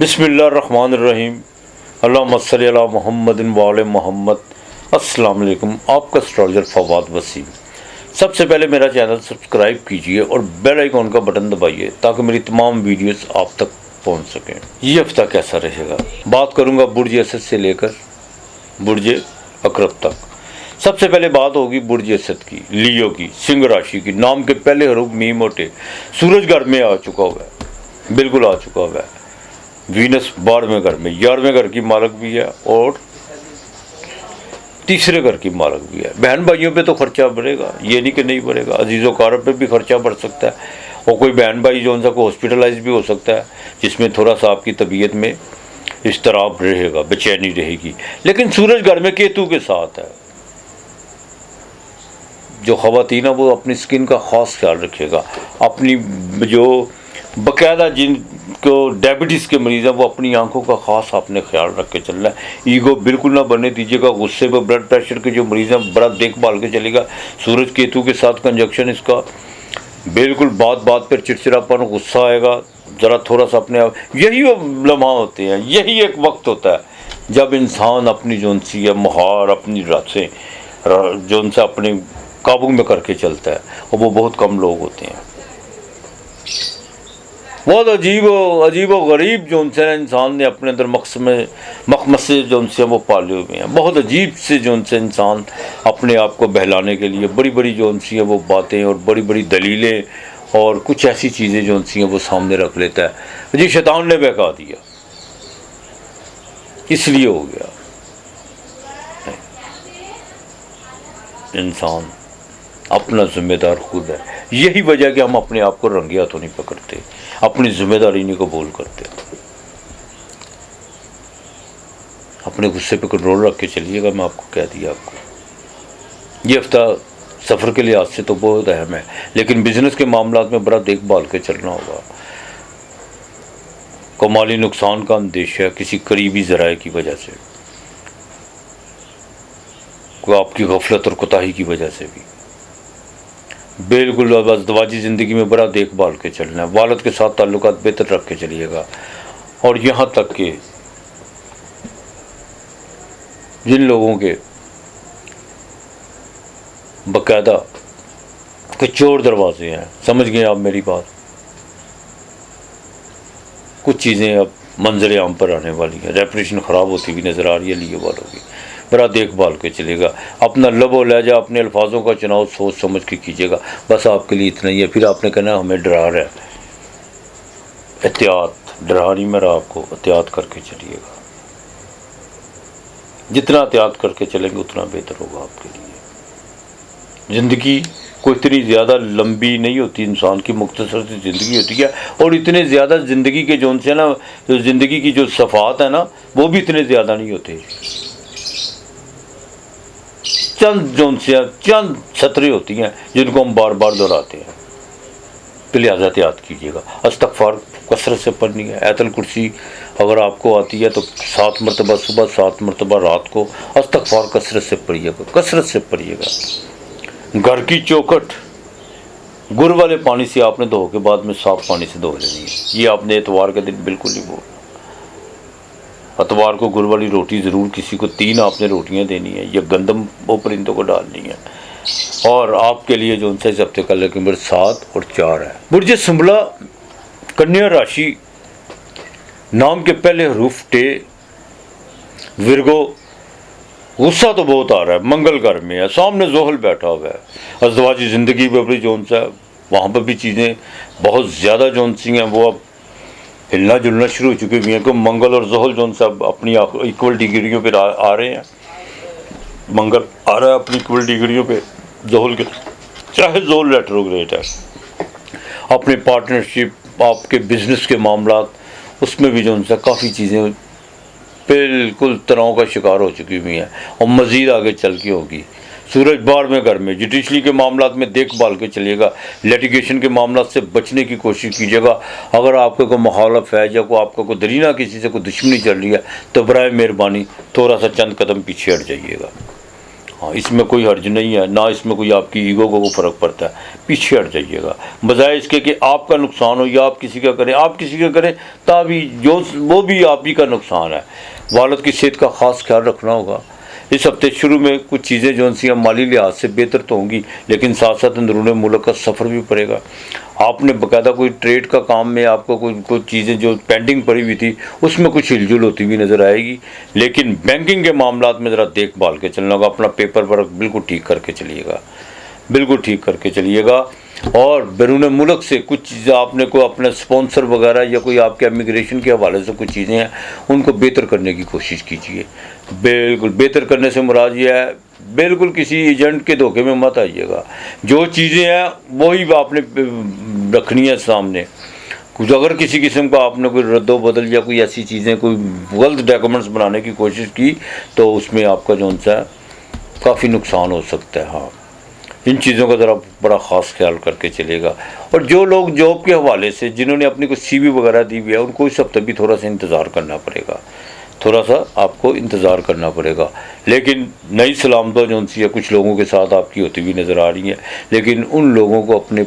बिस्मिल्लाहिर्रहमानिर्रहीम। अल्लाहुम्मा सल्ली अला मुहम्मदिन व आले मोहम्मद। अस्सलाम वालेकुम। आपका एस्ट्रोलॉजर फवाद वसीम। सबसे पहले मेरा चैनल सब्सक्राइब कीजिए और बेल आइकॉन का बटन दबाइए ताकि मेरी तमाम वीडियोस आप तक पहुंच सकें। ये हफ्ता कैसा रहेगा, बात करूंगा बुर्ज असद से लेकर बुर्ज अकरब तक। सबसे पहले बात होगी बुर्ज असद की, लियो की, सिंह राशि की। नाम के पहले हरूफ मी मोटे। सूरज घर में आ चुका हुआ है, बिल्कुल आ चुका हुआ है। वीनस 12वें घर में, 11वें घर की मालक भी है और तीसरे घर की मालक भी है। बहन भाइयों पे तो खर्चा बढ़ेगा, ये नहीं कि नहीं बढ़ेगा। अजीज़ों कारब पे भी खर्चा बढ़ सकता है और कोई बहन भाई जो उनका हॉस्पिटलाइज भी हो सकता है, जिसमें थोड़ा सा आपकी तबीयत में इस्तराब रहेगा, बेचैनी रहेगी। लेकिन सूरज घर में केतु के साथ है। जो ख़वातीन है वो अपनी स्किन का ख़ास ख्याल रखेगा। अपनी जो बाकायदा जिनको डायबिटीज़ के मरीज़ हैं वो अपनी आंखों का ख़ास आपने ख्याल रख के चलना है। ईगो बिल्कुल ना बनने दीजिएगा। गुस्से पर ब्लड प्रेशर के जो मरीज़ हैं बड़ा देखभाल के चलेगा। सूरज केतु के साथ कंजक्शन इसका, बिल्कुल बात बात पर चिड़चिड़ापन, गुस्सा आएगा। ज़रा थोड़ा सा अपने आप, यही वो लम्हा होते हैं, यही एक वक्त होता है जब इंसान अपनी जोन सी है मुहार अपनी रातें जोन से अपने काबू में करके चलता है, और वो बहुत कम लोग होते हैं। बहुत अजीब व गरीब जो उनसे इंसान ने अपने अंदर मखमसे जो उनसे वो पाले हुए हैं। बहुत अजीब से जो उनसे इंसान अपने आप को बहलाने के लिए बड़ी बड़ी जो उनसी हैं वो बातें और बड़ी बड़ी दलीलें और कुछ ऐसी चीज़ें जो उनसी हैं वो सामने रख लेता है। जी शैतान ने बहका दिया, इसलिए हो गया। इंसान अपना जिम्मेदार खुद है। यही वजह कि हम अपने आप को रंगे हाथों नहीं पकड़ते, अपनी जिम्मेदारी नहीं कबूल करते। अपने गुस्से पे कंट्रोल रख के चलिएगा। मैं आपको कह दिया, आपको ये हफ्ता सफ़र के लिहाज से तो बहुत अहम है, लेकिन बिजनेस के मामला में बड़ा देखभाल के चलना होगा। को माली नुकसान का अंदेशा है किसी करीबी ज़राए की वजह से, को आपकी गफलत और कोताही की वजह से भी। बिल्कुल बस दवाजी ज़िंदगी में बड़ा देखभाल के चलना है। वालिद के साथ ताल्लुकात बेहतर रख के चलिएगा। और यहाँ तक कि जिन लोगों के बाकायदा के चोर दरवाजे हैं, समझ गए आप मेरी बात, कुछ चीज़ें अब मंजर आम पर आने वाली हैं। रेपुटेशन ख़राब होती हुई नज़र आ रही है लिए वालों की। बड़ा देखभाल के चलेगा। अपना लबो लहजा, अपने अल्फाजों का चुनाव सोच समझ के कीजिएगा। बस आपके लिए इतना ही है। फिर आपने कहना हमें डरा रहा है। एहतियात, डरा नहीं मैं रहा आपको, एहतियात करके चलिएगा। जितना एहतियात करके चलेंगे उतना बेहतर होगा आपके लिए। ज़िंदगी कोई इतनी ज़्यादा लंबी नहीं होती, इंसान की मुख्तसर सी ज़िंदगी होती है। और इतने ज़्यादा ज़िंदगी के जो उनसे ना, जो ज़िंदगी की जो सफ़ात है ना, वो भी इतने ज़्यादा नहीं होते। चंद जोन से चंद छतरी होती हैं जिनको हम बार बार दोहराते हैं। तो लिहाजा एहतियात कीजिएगा। अस्तगफार कसरत से पढ़नी है। आयतुल कुर्सी अगर आपको आती है तो 7 मरतबा सुबह, 7 मरतबा रात को अस्तगफार कसरत से पढ़िएगा, कसरत से पढ़िएगा। घर की चौखट गुड़ वाले पानी से आपने धो के बाद में साफ पानी से धो लेनी है। ये आपने एतवार के दिन बिल्कुल नहीं बोलना। अतवार को गुड़ वाली रोटी ज़रूर किसी को 3 आपने रोटियां देनी है, या गंदम वो परिंदों को डालनी है। और आपके लिए जो उनसे इस हफ्ते का नंबर 7 और 4 है। बुर्ज सुंबला कन्या राशि, नाम के पहले हरूफ टे, विरगो। गुस्सा तो बहुत आ रहा है, मंगल घर में है, सामने जोहल बैठा हुआ है। अज़दवाजी ज़िंदगी में अपनी जोन सा वहाँ पर भी चीज़ें बहुत ज़्यादा जोन सी हैं वो अब हिलना जुलना शुरू हो चुकी हुई हैं। कि मंगल और जोहल जो सब अपनी इक्वल डिग्रियों पे आ रहे हैं। मंगल आ रहा है अपनी इक्वल डिग्रियों पे जोहल के, चाहे जोहल रेट्रोग्रेड है। अपने पार्टनरशिप, आपके बिजनेस के मामला, उसमें भी जो उनसे काफ़ी चीज़ें बिल्कुल तनाव का शिकार हो चुकी हुई हैं और मज़ीद आगे चल के होगी। सूरज 12वें घर में, जुडिशरी के मामला में देखभाल के चलिएगा। लिटिगेशन के मामला से बचने की कोशिश कीजिएगा। अगर आपका कोई मुखालफ है या आपका कोई दरीना किसी से कोई दुश्मनी चल रही है तो बराए मेहरबानी थोड़ा सा चंद कदम पीछे हट जाइएगा। हाँ, इसमें कोई हर्ज नहीं है, ना इसमें कोई आपकी ईगो को फ़र्क पड़ता है। पीछे हट जाइएगा, बजाय इसके कि आपका नुकसान हो या आप किसी का करें, आप किसी का करें तभी जो वो भी आप ही का नुकसान है। वालिद की सेहत का ख़ास ख्याल रखना होगा। इस हफ्ते शुरू में कुछ चीज़ें जो सी माली लिहाज से बेहतर तो होंगी, लेकिन साथ साथ अंदरून मुल्क का सफ़र भी पड़ेगा। आपने बाकायदा कोई ट्रेड का काम में आपको कुछ चीज़ें जो पेंडिंग पड़ी हुई थी उसमें कुछ हिलजुल होती हुई नज़र आएगी, लेकिन बैंकिंग के मामलात में ज़रा देखभाल के चलना होगा। अपना पेपर वर्क बिल्कुल ठीक करके चलिएगा, बिल्कुल ठीक करके चलिएगा। और बैरून मुल्क से कुछ चीज़ें आपने को अपने स्पॉन्सर वगैरह या कोई आपके इमिग्रेशन के हवाले से कुछ चीज़ें हैं उनको बेहतर करने की कोशिश कीजिए। बिल्कुल बेहतर करने से मुराद ये है, बिल्कुल किसी एजेंट के धोखे में मत आइएगा। जो चीज़ें हैं वही आपने रखनी है सामने। कुछ अगर किसी किस्म का आपने कोई रद्दो बदल या कोई ऐसी चीज़ें, कोई गलत डॉक्यूमेंट्स बनाने की कोशिश की तो उसमें आपका जो सा काफ़ी नुकसान हो सकता है। हाँ, इन चीज़ों का ज़रा बड़ा ख़ास ख्याल करके चलेगा। और जो लोग जॉब के हवाले से जिन्होंने अपनी कोई सीवी वगैरह दी हुई है उनको इस हफ्ते भी थोड़ा सा इंतज़ार करना पड़ेगा, थोड़ा सा आपको इंतज़ार करना पड़ेगा। लेकिन नई सलामतों जो सी है कुछ लोगों के साथ आपकी होती हुई नज़र आ रही है, लेकिन उन लोगों को अपने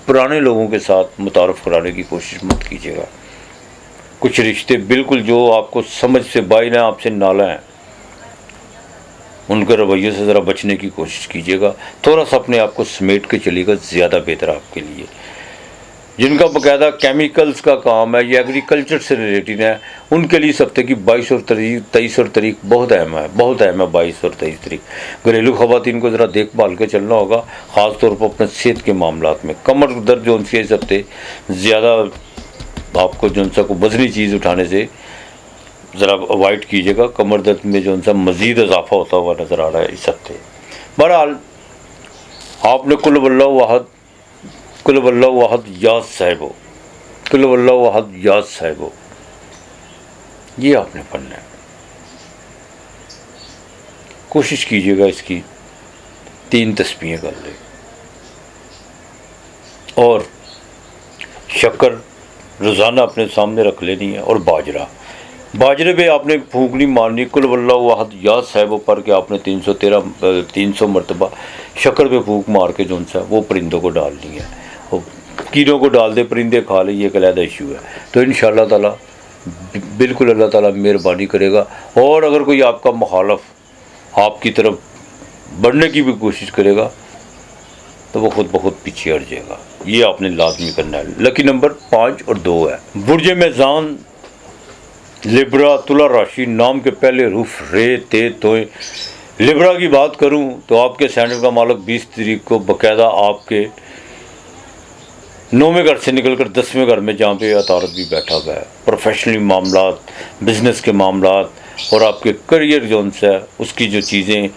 पुराने लोगों के साथ मुतारफ़ कराने की कोशिश मत कीजिएगा। कुछ रिश्ते बिल्कुल जो आपको समझ से बाहर हैं, आपसे नाला हैं, उनके रवैये से ज़रा बचने की कोशिश कीजिएगा। थोड़ा सा अपने आप को समेट के चलिएगा, ज़्यादा बेहतर आपके लिए। जिनका बाकायदा केमिकल्स का काम है या एग्रीकल्चर से रिलेटेड है उनके लिए इस हफ्ते की 22 और 23 और तारीख बहुत अहम है, बहुत अहम है। 22 और 23 तारीख घरेलू ख़वातीन को ज़रा देखभाल के चलना होगा, ख़ास तौर पर अपने सेहत के मामलात में। कमर दर्द जो उनसे इस हफ्ते ज़्यादा आपको जो उनसा को वज़नी चीज़ उठाने से ज़रा अवॉइड कीजिएगा। कमर दर्द में जो उनसा मज़ीद इजाफा होता हुआ नज़र आ रहा है इस हफ्ते। बहरहाल आपने कुल वल्लाहु अहद, कुल वल्लाहु अहद याद साहिबो, कुल वल्लाहु अहद याद साहिबो, ये आपने पढ़ना है। कोशिश कीजिएगा इसकी 3 तस्बीहें कर ले। और शक्कर रोज़ाना अपने सामने रख लेनी है। और बाजरे पे आपने फूंकनी मारनी, कुल वल्लाहु अहद याद साहिबो पढ़ के आपने 300 मरतबा शक्कर पे फूंक मार के जो सा वो परिंदों को डालनी है। और कीड़ों को डाल दे, परिंदे खा ले, ये एक अलहदा इशू है। तो इंशाअल्लाह ताला बिल्कुल अल्लाह ताला मेहरबानी करेगा। और अगर कोई आपका मुखालफ आपकी तरफ बढ़ने की भी कोशिश करेगा तो वो खुद बहुत पीछे हट जाएगा। ये आपने लाजमी करना है। लकी नंबर 5 और 2 है। बुर्ज मेज़ान, लिब्रा, तुला राशि नाम के पहले रूफ रे ते तोए। लिब्रा की बात करूं तो आपके सैंडल का मालिक 20 तारीख को बाकायदा आपके 9वें घर से निकलकर 10वें घर में जहाँ पे अतारत भी बैठा हुआ है। प्रोफेशनली मामलात, बिज़नेस के मामलात और आपके करियर जो है उसकी जो चीज़ें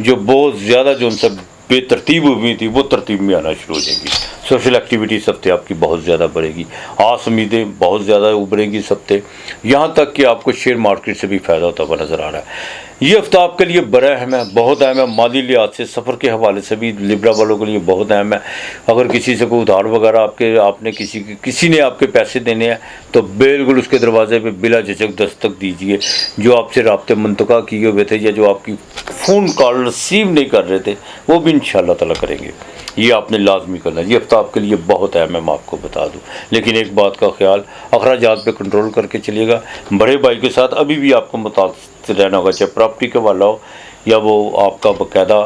जो बहुत ज़्यादा जो उनसे बेतरतीब हुई थी वो तरतीब में आना शुरू हो जाएंगी। सोशल एक्टिविटी इस हफ्ते आपकी बहुत ज़्यादा बढ़ेगी, आस उम्मीदें बहुत ज़्यादा उभरेंगी इस हफ्ते। यहाँ तक कि आपको शेयर मार्केट से भी फ़ायदा होता हुआ नज़र आ रहा है। ये हफ्ता आपके लिए बड़ा अहम है, बहुत अहम है। माली लिहाज से सफ़र के हवाले से भी लिब्रा वालों के लिए बहुत अहम है। अगर किसी से कोई उधार वगैरह आपने किसी ने आपके पैसे देने हैं तो बिल्कुल उसके दरवाजे पे बिला झिझक दस्तक दीजिए। जो आपसे राब्ते मुंतका किए हुए थे या जो आपकी फ़ोन कॉल रिसीव नहीं कर रहे थे वो भी इंशाअल्लाह ताला करेंगे। ये आपने लाजमी करना है। ये हफ्ता आपके लिए बहुत अहम है, मैं आपको बता दूं। लेकिन एक बात का ख्याल, अखराजात पे कंट्रोल करके चलिएगा। बड़े भाई के साथ अभी भी आपको मुतासिर रहना होगा, चाहे प्रॉपर्टी का वाला हो या वो आपका बाकायदा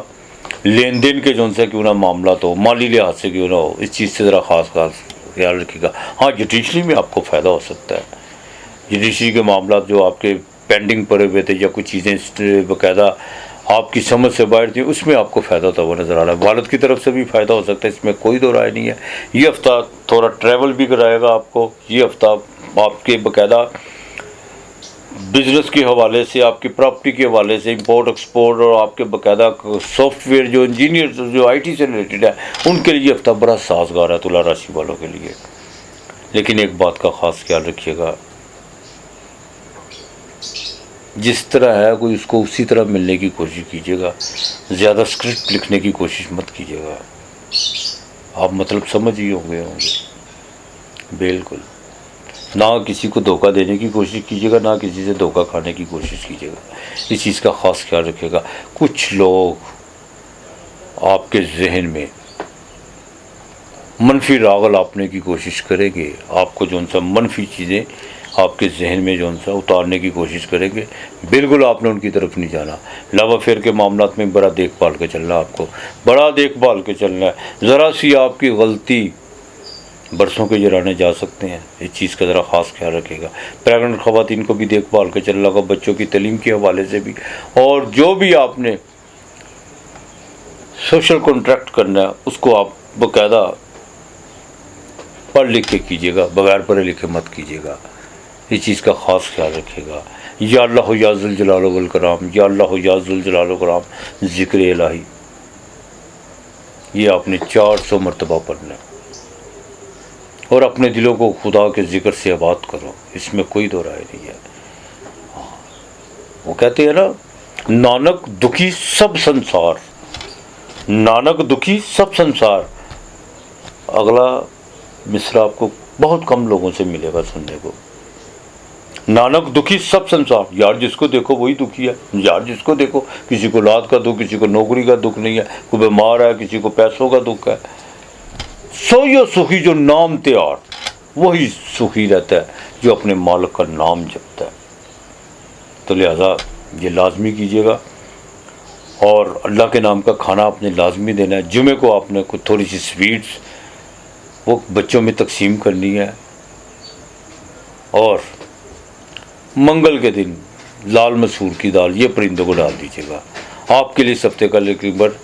लेन देन के जो से क्यों ना मामला तो माली लिहाज से क्यों ना हो, इस चीज़ से ज़रा ख़ास ख्याल रखिएगा। हाँ, जुडिशरी में आपको फ़ायदा हो सकता है। जुडिशरी के मामला जो आपके पेंडिंग पड़े हुए थे या कुछ चीज़ें बाकायदा आपकी समझ से बाहर थी उसमें आपको फ़ायदा होता हुआ नज़र आ रहा है। वालिद की तरफ से भी फ़ायदा हो सकता है, इसमें कोई दो राय नहीं है। ये हफ्ता थोड़ा ट्रैवल भी कराएगा आपको। ये हफ्ता आपके बाकायदा बिज़नेस के हवाले से, आपकी प्रॉपर्टी के हवाले से, इंपोर्ट एक्सपोर्ट और आपके बाकायदा सॉफ्टवेयर जो इंजीनियर जो IT से रिलेटेड है उनके लिए हफ्ता बड़ा साजगार है तुला राशि वालों के लिए। लेकिन एक बात का ख़ास ख्याल रखिएगा, जिस तरह है कोई उसको उसी तरह मिलने की कोशिश कीजिएगा। ज़्यादा स्क्रिप्ट लिखने की कोशिश मत कीजिएगा। आप मतलब समझ ही होंगे बिल्कुल। ना किसी को धोखा देने की कोशिश कीजिएगा, ना किसी से धोखा खाने की कोशिश कीजिएगा। इस चीज़ का ख़ास ख्याल रखिएगा। कुछ लोग आपके जहन में मनफी राग लापने की कोशिश करेंगे, आपको जो सा मनफी चीज़ें आपके जहन में जो सा उतारने की कोशिश करेंगे। बिल्कुल आपने उनकी तरफ नहीं जाना। लव अफेयर के मामलात में बड़ा देखभाल के चलना, आपको बड़ा देखभाल के चलना है। ज़रा सी आपकी गलती बरसों के जराने जा सकते हैं। इस चीज़ का ज़रा ख़ास ख्याल रखिएगा। प्रेगनेंट ख़वातीन को भी देखभाल के चलना होगा, बच्चों की तालीम के हवाले से भी। और जो भी आपने सोशल कॉन्ट्रैक्ट करना है उसको आप बाकायदा पढ़ लिख के कीजिएगा, बगैर पढ़े लिखे मत कीजिएगा। इस चीज़ का ख़ास ख्याल रखिएगा। या अल्लाह या ज़ुल जलाल वल कराम, या अल्लाह या ज़ुल जलाल वल कराम, ज़िक्र इलाही, ये आपने 400 मरतबा पढ़ना है। और अपने दिलों को खुदा के ज़िक्र से आबाद करो, इसमें कोई दो राय नहीं है। वो कहते हैं ना, नानक दुखी सब संसार, नानक दुखी सब संसार। अगला मिसरा आपको बहुत कम लोगों से मिलेगा सुनने को। नानक दुखी सब संसार, यार जिसको देखो वही दुखी है। यार जिसको देखो, किसी को औलाद का दुख, किसी को नौकरी का दुख नहीं है, कोई बीमार है, किसी को पैसों का दुख है। सोयो सुखी जो नाम त्यार, वही सुखी रहता है जो अपने मालिक का नाम जपता है। तो लिहाजा ये लाजमी कीजिएगा। और अल्लाह के नाम का खाना आपने लाजमी देना है। जुमे को आपने कुछ थोड़ी सी स्वीट्स वो बच्चों में तकसीम करनी है। और मंगल के दिन लाल मसूर की दाल ये परिंदों को डाल दीजिएगा। आपके लिए सप्ते का नंबर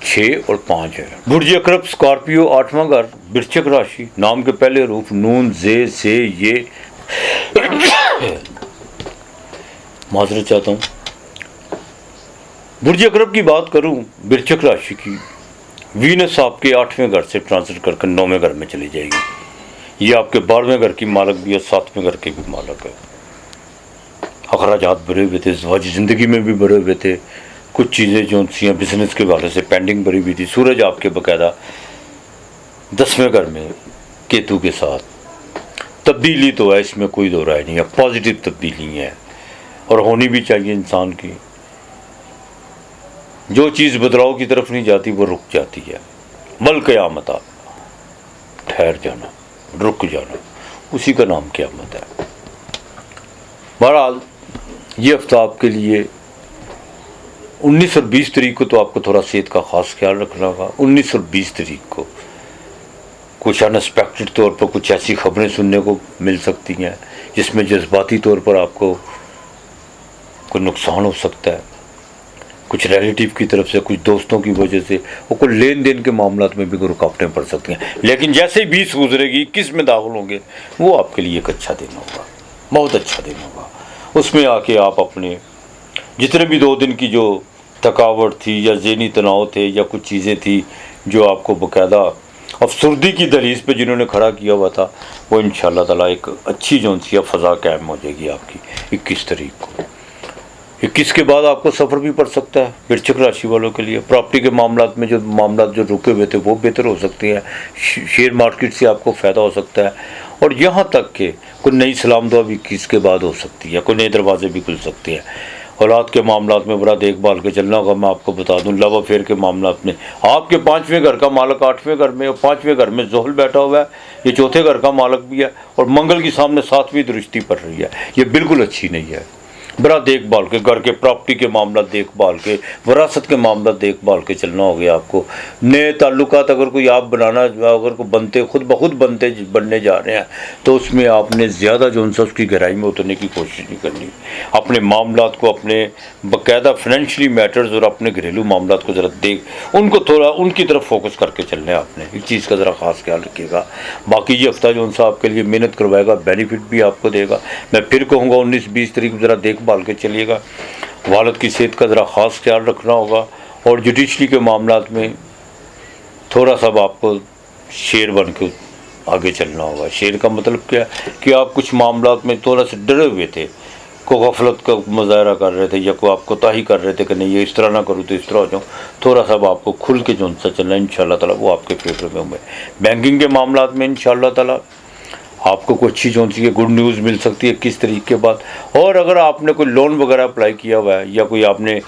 6 और 5 है। बुर्ज अकरब स्कॉर्पियो 8वां घर, वृश्चिक राशि, नाम के पहले रूप नून जे से ये माजरत चाहता हूँ। बुर्ज अकरब की बात करूँ, वृश्चिक राशि की, वीनस आपके 8वें घर से ट्रांसफर करके 9वें घर में चली जाएगी। ये आपके 12वें घर की मालक भी है, 7वें घर के भी मालक है। अखराजात बढ़े हुए थे, ज़वाजी ज़िंदगी में भी बढ़े हुए थे। कुछ चीज़ें जो थी बिजनेस के वाले से पेंडिंग भरी हुई थी। सूरज आपके बाकायदा 10वें घर में केतु के साथ। तब्दीली तो है, इसमें कोई दो राय नहीं है, पॉजिटिव तब्दीली है और होनी भी चाहिए इंसान की। जो चीज़ बदलाव की तरफ नहीं जाती वो रुक जाती है। बल क़यामत, ठहर जाना, रुक जाना, उसी का नाम क़यामत है। बहरहाल ये हफ्ता आपके लिए 19 और 20 तारीख को तो आपको थोड़ा सेहत का ख़ास ख्याल रखना होगा। 19 और 20 तारीख को कुछ अनएक्सपेक्टेड तौर पर कुछ ऐसी खबरें सुनने को मिल सकती हैं जिसमें जज्बाती तौर पर आपको कोई नुकसान हो सकता है। कुछ रिलेटिव की तरफ से, कुछ दोस्तों की वजह से, और कुछ लेन देन के मामलात में भी कोई रुकावटें पड़ सकती हैं। लेकिन जैसे ही 20 गुजरेगी, 21 में दाखिल होंगे, वो आपके लिए एक अच्छा दिन होगा, बहुत अच्छा दिन होगा। उसमें आके आप अपने जितने भी 2 दिन की जो थकावट थी या ज़हनी तनाव थे या कुछ चीज़ें थी जो आपको बाकायदा अफसरदी की दहलीज पे जिन्होंने खड़ा किया हुआ था, वो इंशाअल्लाह ताला एक अच्छी जो सी फ़ज़ा कायम हो जाएगी आपकी 21 तारीख को। 21 के बाद आपको सफ़र भी पड़ सकता है वृश्चिक राशि वालों के लिए। प्रॉपर्टी के मामलात में जो मामलात जो रुके हुए थे वो बेहतर हो सकते हैं। शेयर मार्केट से आपको फ़ायदा हो सकता है। और यहाँ तक कि कोई नई सलाम दुआ भी 21 के बाद हो सकती है, कोई नए दरवाजे भी खुल सकते हैं। औलाद के मामलात में बड़ा देखभाल के चलना होगा। मैं आपको बता दूं, लव अफेयर के मामलात में आपके 5वें घर का मालक 8वें घर में और 5वें घर में ज़ोहल बैठा हुआ है। ये चौथे घर का मालक भी है और मंगल की सामने 7वीं दृष्टि पड़ रही है। ये बिल्कुल अच्छी नहीं है। बड़ा देखभाल के, घर के प्रॉपर्टी के मामला देखभाल के, विरासत के मामला देखभाल के चलना हो गया आपको। नए ताल्लुकात अगर कोई आप बनाना, अगर को बनते खुद ब खुद बनने जा रहे हैं तो उसमें आपने ज़्यादा जो उनसे उसकी गहराई में उतरने की कोशिश नहीं करनी। अपने मामलात को, अपने बाकायदा फाइनेंशियली मैटर्स और अपने घरेलू मामलात को ज़रा उनको थोड़ा उनकी तरफ फोकस करके चलना है आपने। इस चीज़ का ज़रा ख़ास ख्याल रखिएगा। बाकी ये हफ्ता जो उनसे आपके लिए मेहनत करवाएगा, बेनिफिट भी आपको देगा। मैं फिर कहूँगा 19-20 तारीख ज़रा देखभाल के चलिएगा। वालिद की सेहत का ज़रा ख़ास ख्याल रखना होगा। और जुडिशरी के मामलात में थोड़ा सा आपको शेर बन के आगे चलना होगा। शेर का मतलब क्या कि आप कुछ मामलात में थोड़ा सा डरे हुए थे, को गफलत का मुजाहरा कर रहे थे या को आप कोताही कर रहे थे कि नहीं ये इस तरह ना करूँ तो इस तरह हो जाऊँ। थोड़ा सा आपको खुल के जो सा चलना है इंशाअल्लाह ताला वो आपके फेवर में होंगे। बैंकिंग के मामलात में इंशाअल्लाह ताला आपको कोई अच्छी जो सी गुड न्यूज़ मिल सकती है किस तरीके के बाद। और अगर आपने कोई लोन वगैरह अप्लाई किया हुआ है या कोई आपने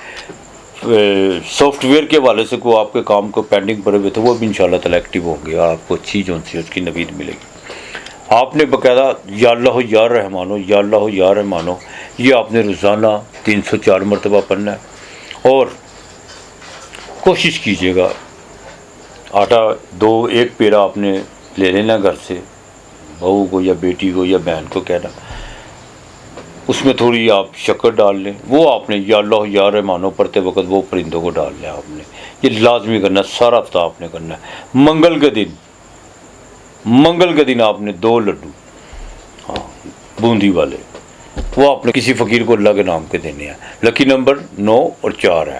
सॉफ्टवेयर के हवाले से कोई आपके काम को पेंडिंग पड़े हुए थे, वो भी इंशाल्लाह ताला एक्टिव होंगे और आपको अच्छी जो सी उसकी नवीद मिलेगी। आपने बाकायदा या अल्लाह हो या रहमानो, या अल्लाह हो या रहमानो, ये आपने रोज़ाना 304 मरतबा पढ़ना है। और कोशिश कीजिएगा आटा एक पेड़ा आपने ले लेना घर से, बहू को या बेटी को या बहन को कहना, उसमें थोड़ी आप शक्कर डाल लें, वो आपने या अल्लाह या रहमानो पढ़ते वक्त वो परिंदों को डाल लें आपने। ये लाजमी करना है, सारा हफ्ता आपने करना है। मंगल के दिन आपने 2 लड्डू, हाँ बूंदी वाले, वो आपने किसी फ़कीर को अल्लाह के नाम के देने हैं। लकी नंबर 9 और 4 है।